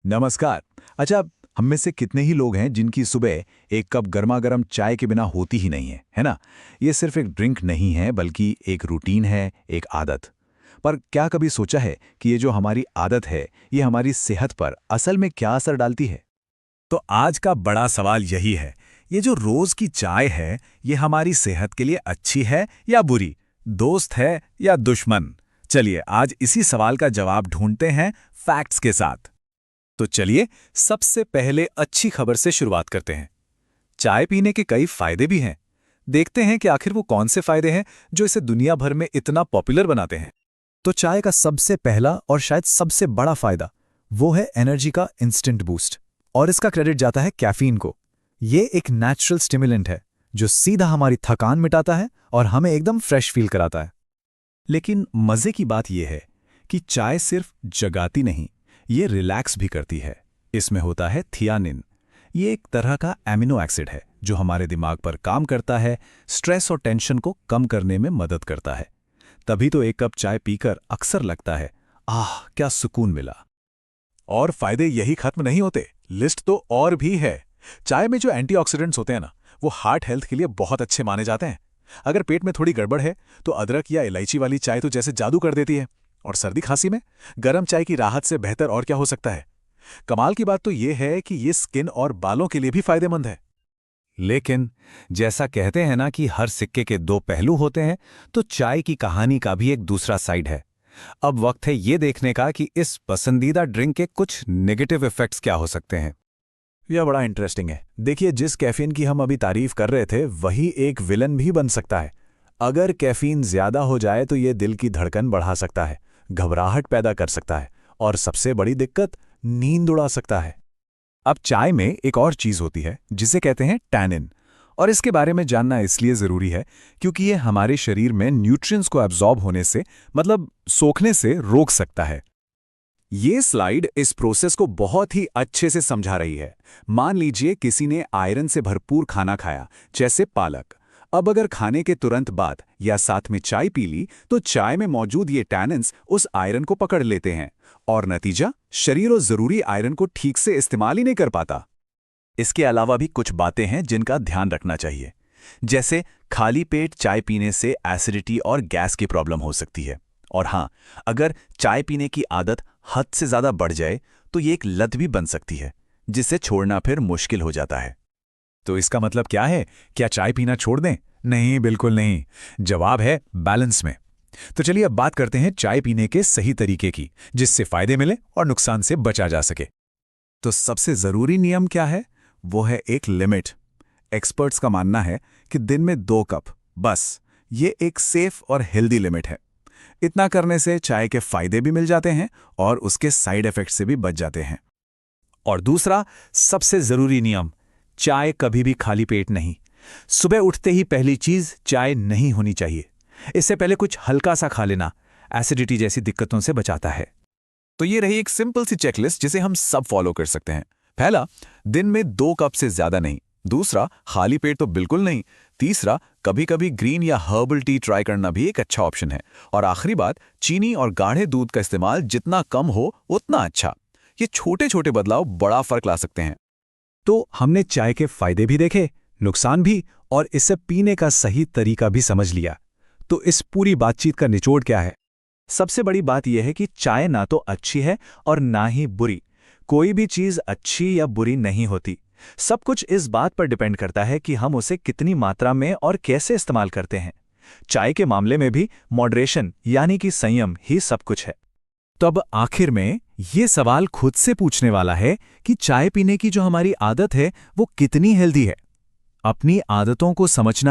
नमस्कार। अच्छा, हम में से कितने ही लोग हैं जिनकी सुबह एक कप गर्मा-गर्म चाय के बिना होती ही नहीं है ना? ये सिर्फ एक ड्रिंक नहीं है बल्कि एक रूटीन है, एक आदत। पर क्या कभी सोचा है कि ये जो हमारी आदत है, ये हमारी सेहत पर असल में क्या असर डालती है? तो आज का बड़ा सवाल यही है, ये जो रोज की चाय है, ये हमारी सेहत के लिए अच्छी है या बुरी, दोस्त है या दुश्मन? चलिए आज इसी सवाल का जवाब ढूंढते हैं फैक्ट्स के साथ। तो चलिए सबसे पहले अच्छी खबर से शुरुआत करते हैं। चाय पीने के कई फायदे भी हैं। देखते हैं कि आखिर वो कौन से फायदे हैं जो इसे दुनिया भर में इतना पॉपुलर बनाते हैं। तो चाय का सबसे पहला और शायद सबसे बड़ा फायदा वो है एनर्जी का इंस्टेंट बूस्ट। और इसका क्रेडिट जाता है कैफीन को। ये एक नेचुरल स्टिमुलेंट है जो सीधा हमारी थकान मिटाता है और हमें एकदम फ्रेश फील कराता है। लेकिन मजे की बात यह है कि चाय सिर्फ जगाती नहीं, ये रिलैक्स भी करती है। इसमें होता है थियानिन। ये एक तरह का एमिनो एसिड है जो हमारे दिमाग पर काम करता है, स्ट्रेस और टेंशन को कम करने में मदद करता है। तभी तो एक कप चाय पीकर अक्सर लगता है, आह क्या सुकून मिला। और फायदे यही खत्म नहीं होते, लिस्ट तो और भी है। चाय में जो एंटीऑक्सीडेंट्स होते हैं ना, वो हार्ट हेल्थ के लिए बहुत अच्छे माने जाते हैं। अगर पेट में थोड़ी गड़बड़ है तो अदरक या इलायची वाली चाय तो जैसे जादू कर देती है। और सर्दी खांसी में गर्म चाय की राहत से बेहतर और क्या हो सकता है। कमाल की बात तो ये है कि ये स्किन और बालों के लिए भी फायदेमंद है। लेकिन जैसा कहते हैं ना कि हर सिक्के के दो पहलू होते हैं, तो चाय की कहानी का भी एक दूसरा साइड है। अब वक्त है ये देखने का कि इस पसंदीदा ड्रिंक के कुछ नेगेटिव इफेक्ट्स क्या हो सकते हैं। यह बड़ा इंटरेस्टिंग है। देखिए, जिस कैफीन की हम अभी तारीफ कर रहे थे वही एक विलन भी बन सकता है। अगर कैफीन ज्यादा हो जाए तो ये दिल की धड़कन बढ़ा सकता है, घबराहट पैदा कर सकता है और सबसे बड़ी दिक्कत, नींद उड़ा सकता है। अब चाय में एक और चीज होती है जिसे कहते हैं टैनिन, और इसके बारे में जानना इसलिए जरूरी है क्योंकि ये हमारे शरीर में न्यूट्रिएंट्स को एब्जॉर्ब होने से, मतलब सोखने से रोक सकता है। ये स्लाइड इस प्रोसेस को बहुत ही अच्छे से समझा रही है। मान लीजिए किसी ने आयरन से भरपूर खाना खाया, जैसे पालक। अब अगर खाने के तुरंत बाद या साथ में चाय पी ली तो चाय में मौजूद ये टैनिन्स उस आयरन को पकड़ लेते हैं और नतीजा, शरीर उस जरूरी आयरन को ठीक से इस्तेमाल ही नहीं कर पाता। इसके अलावा भी कुछ बातें हैं जिनका ध्यान रखना चाहिए, जैसे खाली पेट चाय पीने से एसिडिटी और गैस की प्रॉब्लम हो सकती है। और हाँ, अगर चाय पीने की आदत हद से ज़्यादा बढ़ जाए तो ये एक लत भी बन सकती है, जिसे छोड़ना फिर मुश्किल हो जाता है। तो इसका मतलब क्या है? क्या चाय पीना छोड़ दें? नहीं, बिल्कुल नहीं। जवाब है बैलेंस में। तो चलिए अब बात करते हैं चाय पीने के सही तरीके की, जिससे फायदे मिले और नुकसान से बचा जा सके। तो सबसे जरूरी नियम क्या है? वो है एक लिमिट। एक्सपर्ट्स का मानना है कि दिन में 2 कप, बस ये एक सेफ और हेल्दी लिमिट है। इतना करने से चाय के फायदे भी मिल जाते हैं और उसके साइड इफेक्ट से भी बच जाते हैं। और दूसरा सबसे जरूरी नियम, चाय कभी भी खाली पेट नहीं। सुबह उठते ही पहली चीज चाय नहीं होनी चाहिए। इससे पहले कुछ हल्का सा खा लेना एसिडिटी जैसी दिक्कतों से बचाता है। तो ये रही एक सिंपल सी चेकलिस्ट जिसे हम सब फॉलो कर सकते हैं। पहला, दिन में 2 कप से ज्यादा नहीं। दूसरा, खाली पेट तो बिल्कुल नहीं। तीसरा, कभी कभी ग्रीन या हर्बल टी ट्राई करना भी एक अच्छा ऑप्शन है। और आखिरी बात, चीनी और गाढ़े दूध का इस्तेमाल जितना कम हो उतना अच्छा। ये छोटे छोटे बदलाव बड़ा फर्क ला सकते हैं। तो हमने चाय के फायदे भी देखे, नुकसान भी, और इसे पीने का सही तरीका भी समझ लिया। तो इस पूरी बातचीत का निचोड़ क्या है? सबसे बड़ी बात यह है कि चाय ना तो अच्छी है और ना ही बुरी। कोई भी चीज अच्छी या बुरी नहीं होती। सब कुछ इस बात पर डिपेंड करता है कि हम उसे कितनी मात्रा में और कैसे इस्तेमाल करते हैं। चाय के मामले में भी मॉडरेशन यानी कि संयम ही सब कुछ है। तो अब आखिर में ये सवाल खुद से पूछने वाला है कि चाय पीने की जो हमारी आदत है वो कितनी हेल्दी है। अपनी आदतों को समझना